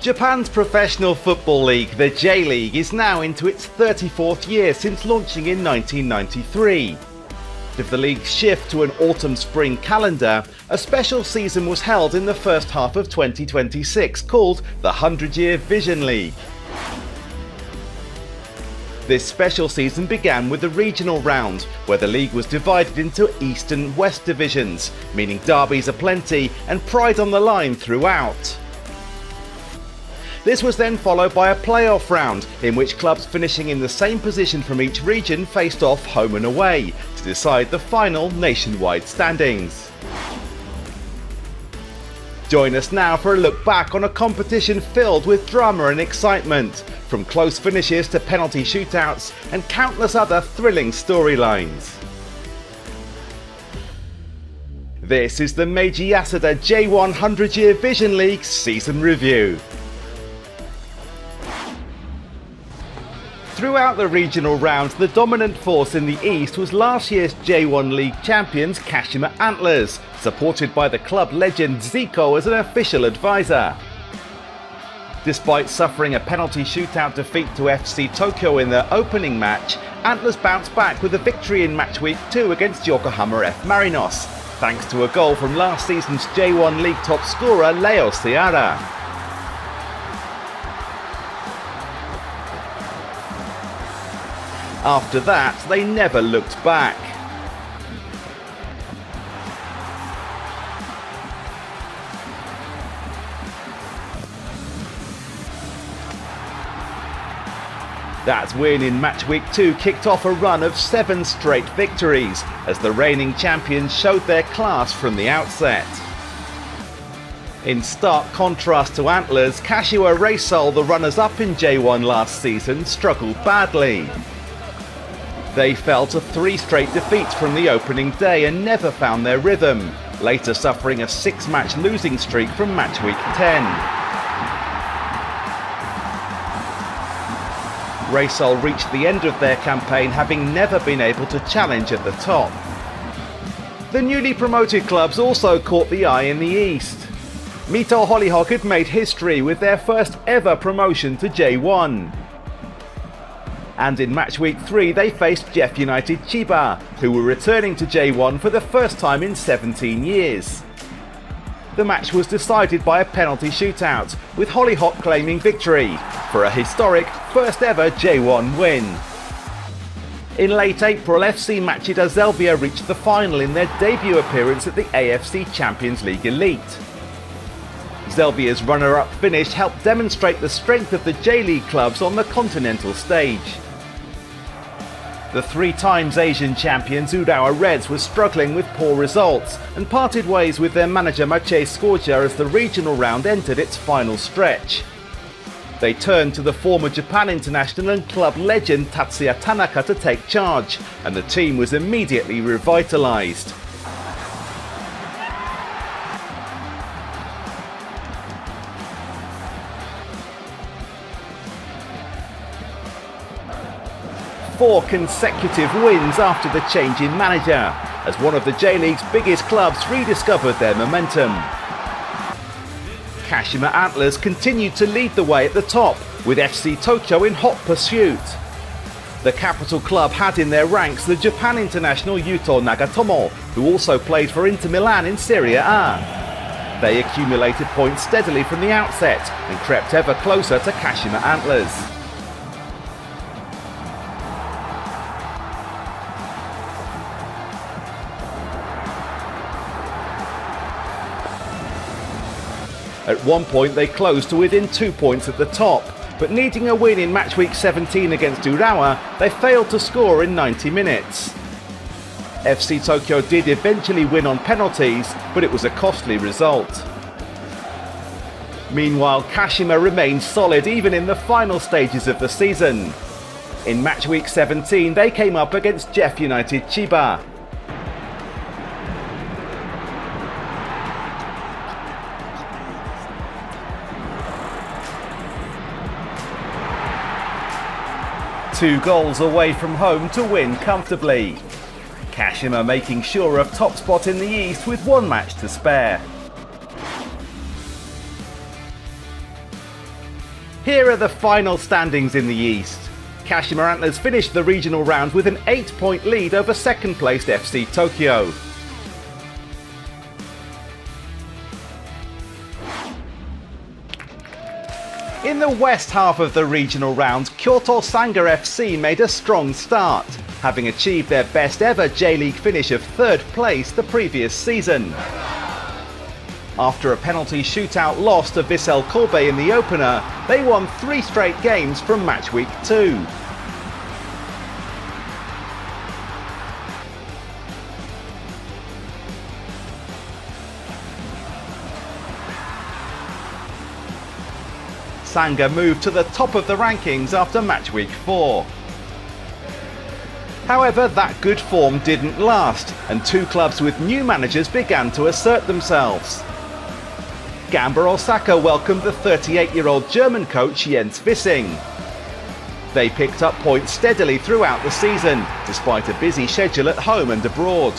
Japan's professional football league, the J.League, is now into its 34th year since launching in 1993. With the league's shift to an autumn-spring calendar, a special season was held in the first half of 2026 called the 100-Year Vision League. This special season began with the regional round, where the league was divided into East and West divisions, meaning derbies aplenty and pride on the line throughout. This was then followed by a playoff round, in which clubs finishing in the same position from each region faced off home and away to decide the final nationwide standings. Join us now for a look back on a competition filled with drama and excitement, from close finishes to penalty shootouts and countless other thrilling storylines. This is the MEIJI YASUDA J1 100-Year Vision League Season Review. Throughout the regional rounds, the dominant force in the East was last year's J1 League champions Kashima Antlers, supported by the club legend Zico as an official advisor. Despite suffering a penalty shootout defeat to FC Tokyo in their opening match, Antlers bounced back with a victory in match week 2 against Yokohama F. Marinos, thanks to a goal from last season's J1 League top scorer Leo Ciara. After that, they never looked back. That win in match week 2 kicked off a run of 7 straight victories, as the reigning champions showed their class from the outset. In stark contrast to Antlers, Kashiwa Reysol, the runners-up in J1 last season, struggled badly. They fell to 3 straight defeats from the opening day and never found their rhythm, later suffering a 6-match losing streak from match week 10. Reysol reached the end of their campaign having never been able to challenge at the top. The newly promoted clubs also caught the eye in the East. Mito Hollyhock had made history with their first ever promotion to J1. And in match week 3 they faced Jeff United Chiba, who were returning to J1 for the first time in 17 years. The match was decided by a penalty shootout, with Hollyhock claiming victory for a historic first ever J1 win. In late April, FC Machida Zelvia reached the final in their debut appearance at the AFC Champions League Elite. Zelvia's runner-up finish helped demonstrate the strength of the J.League clubs on the continental stage. The 3-times Asian champions Urawa Reds were struggling with poor results and parted ways with their manager Maciej Skorja as the regional round entered its final stretch. They turned to the former Japan international and club legend Tatsuya Tanaka to take charge, and the team was immediately revitalized. Four consecutive wins after the change in manager, as one of the J-League's biggest clubs rediscovered their momentum. Kashima Antlers continued to lead the way at the top, with FC Tokyo in hot pursuit. The capital club had in their ranks the Japan international Yuto Nagatomo, who also played for Inter Milan in Serie A. They accumulated points steadily from the outset and crept ever closer to Kashima Antlers. At one point they closed to within 2 points at the top, but needing a win in match week 17 against Urawa, they failed to score in 90 minutes. FC Tokyo did eventually win on penalties, but it was a costly result. Meanwhile, Kashima remained solid even in the final stages of the season. In match week 17 they came up against Jeff United Chiba. Two goals away from home to win comfortably. Kashima making sure of top spot in the East with 1 match to spare. Here are the final standings in the East. Kashima Antlers finished the regional round with an 8-point lead over second-placed FC Tokyo. In the west half of the regional round, Kyoto Sanga FC made a strong start, having achieved their best ever J-League finish of 3rd place the previous season. After a penalty shootout loss to Vissel Kobe in the opener, they won 3 straight games from match week 2. Sanga moved to the top of the rankings after match week 4. However, that good form didn't last, and 2 clubs with new managers began to assert themselves. Gamba Osaka welcomed the 38-year-old German coach Jens Wissing. They picked up points steadily throughout the season, despite a busy schedule at home and abroad.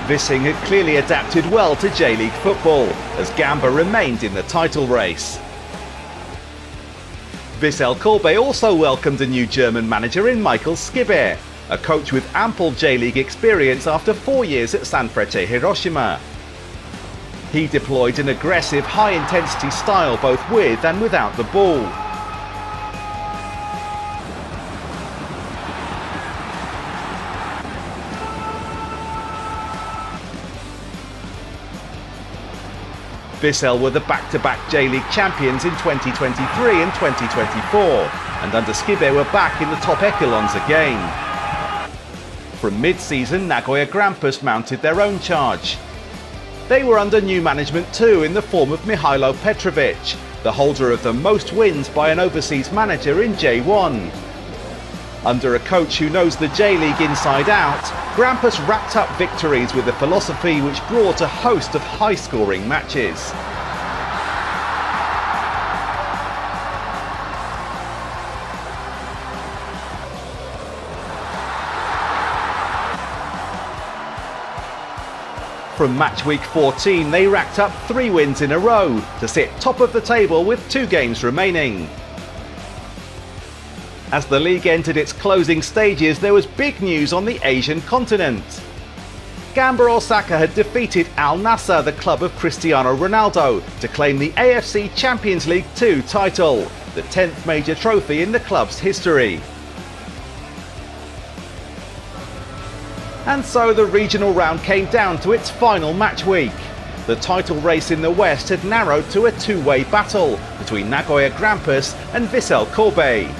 Wissing had clearly adapted well to J-League football, as Gamba remained in the title race. Vissel Kobe also welcomed a new German manager in Michael Skibbe, a coach with ample J-League experience after 4 years at Sanfrecce Hiroshima. He deployed an aggressive, high-intensity style both with and without the ball. Vissel were the back-to-back J-League champions in 2023 and 2024, and under Skibbe were back in the top echelons again. From mid-season, Nagoya Grampus mounted their own charge. They were under new management too in the form of Mihailo Petrovic, the holder of the most wins by an overseas manager in J1. Under a coach who knows the J-League inside out, Grampus racked up victories with a philosophy which brought a host of high-scoring matches. From match week 14, they racked up 3 wins in a row to sit top of the table with 2 games remaining. As the league entered its closing stages, there was big news on the Asian continent. Gamba Osaka had defeated Al Nassr, the club of Cristiano Ronaldo, to claim the AFC Champions League 2 title, the 10th major trophy in the club's history. And so the regional round came down to its final match week. The title race in the west had narrowed to a 2-way battle between Nagoya Grampus and Vissel Kobe.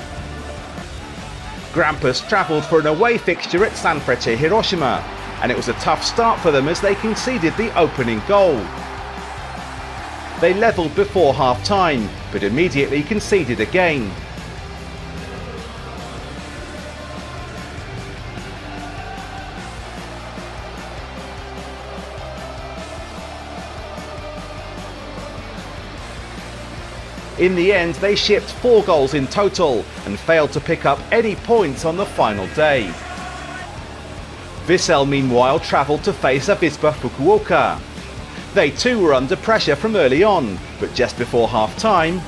Grampus travelled for an away fixture at Sanfrecce Hiroshima, and it was a tough start for them as they conceded the opening goal. They levelled before half-time, but immediately conceded again. In the end, they shipped 4 goals in total and failed to pick up any points on the final day. Vissel meanwhile travelled to face Avispa Fukuoka. They too were under pressure from early on, but just before half-time,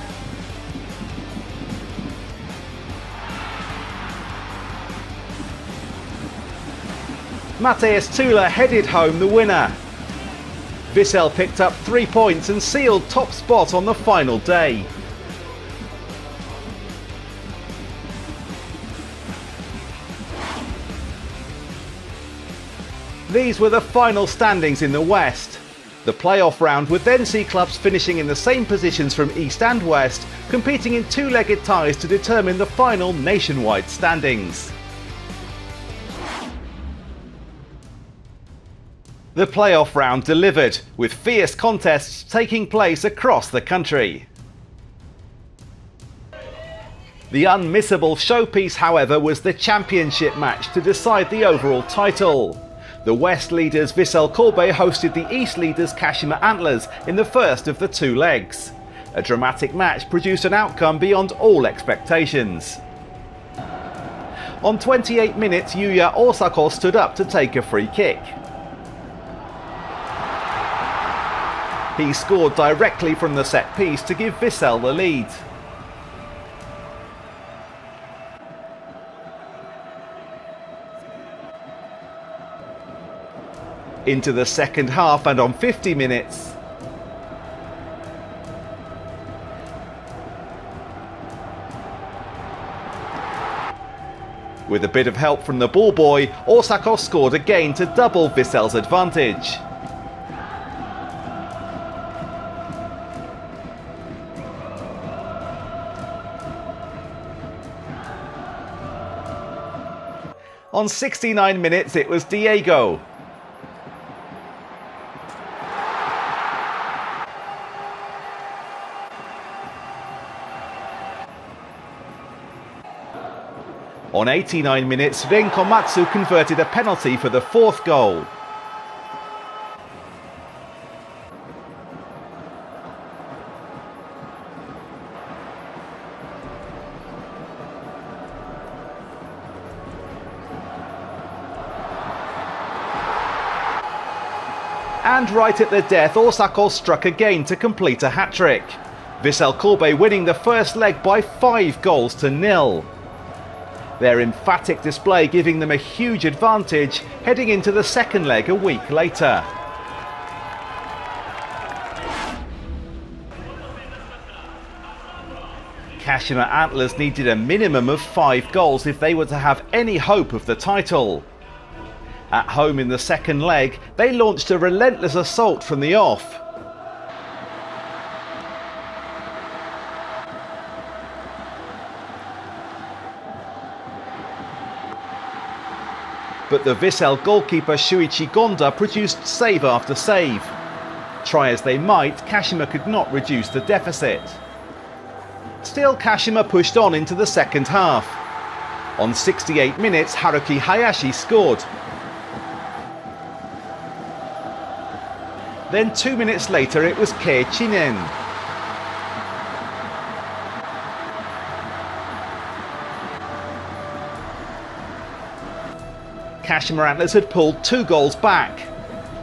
Mateus Tula headed home the winner. Vissel picked up 3 points and sealed top spot on the final day. These were the final standings in the West. The playoff round would then see clubs finishing in the same positions from East and West, competing in 2-legged ties to determine the final nationwide standings. The playoff round delivered, with fierce contests taking place across the country. The unmissable showpiece, however, was the championship match to decide the overall title. The West leaders Vissel Kobe hosted the East leaders Kashima Antlers in the first of the 2 legs. A dramatic match produced an outcome beyond all expectations. On 28 minutes, Yuya Osako stood up to take a free kick. He scored directly from the set piece to give Vissel the lead. Into the second half, and on 50 minutes, with a bit of help from the ball boy, Osako scored again to double Vissel's advantage. On 69 minutes, it was Diego. On 89 minutes, Ren Komatsu converted a penalty for the fourth goal. And right at the death, Osako struck again to complete a hat-trick. Vissel Kobe winning the first leg by 5-0. Their emphatic display giving them a huge advantage heading into the second leg a week later. Kashima Antlers needed a minimum of 5 goals if they were to have any hope of the title. At home in the second leg, they launched a relentless assault from the off. But the Vissel goalkeeper Shuichi Gonda produced save after save. Try as they might, Kashima could not reduce the deficit. Still, Kashima pushed on into the second half. On 68 minutes, Haruki Hayashi scored. Then 2 minutes later, it was Kei Chinen. Kashima Antlers had pulled 2 goals back,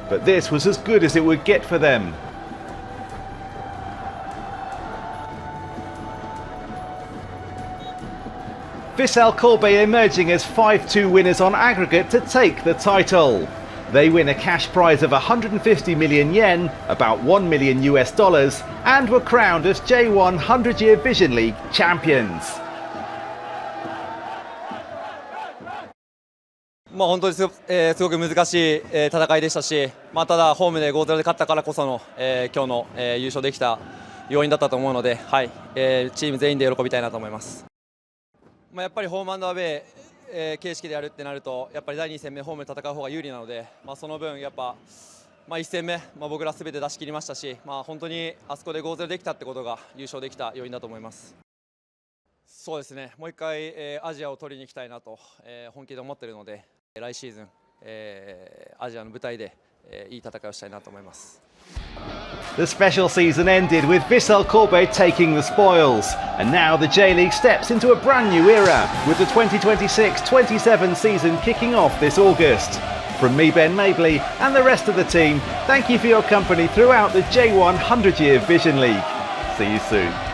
but this was as good as it would get for them. Vissel Kobe emerging as 5-2 winners on aggregate to take the title. They win a cash prize of 150 million yen, about $1 million, and were crowned as J1 100-year Vision League champions. 本当にすごく難しい戦いでしたし、ただホームで 5-0 で勝ったからこその今日の優勝できた要因だったと思うので、はい、チーム全員で喜びたいなと思います。やっぱりホーム&アウェー形式でやるってなると、やっぱり第2戦目ホームで戦う方が有利なので、その分やっぱ1戦目僕ら全て出し切りましたし、本当にあそこで 5-0 できたってことが優勝できた要因だと思います。そうですね、もう一回アジアを取りに行きたいなと本気で思っているので。来シーズン、アジアの舞台でいい戦いをしたいなと思います。The special season ended with Vissel Kobe taking the spoils, and now the J-League steps into a brand new era with the 2026-27 season kicking off this August. From me, Ben Mabley, and the rest of the team, thank you for your company throughout the J1 100-year Vision League. See you soon.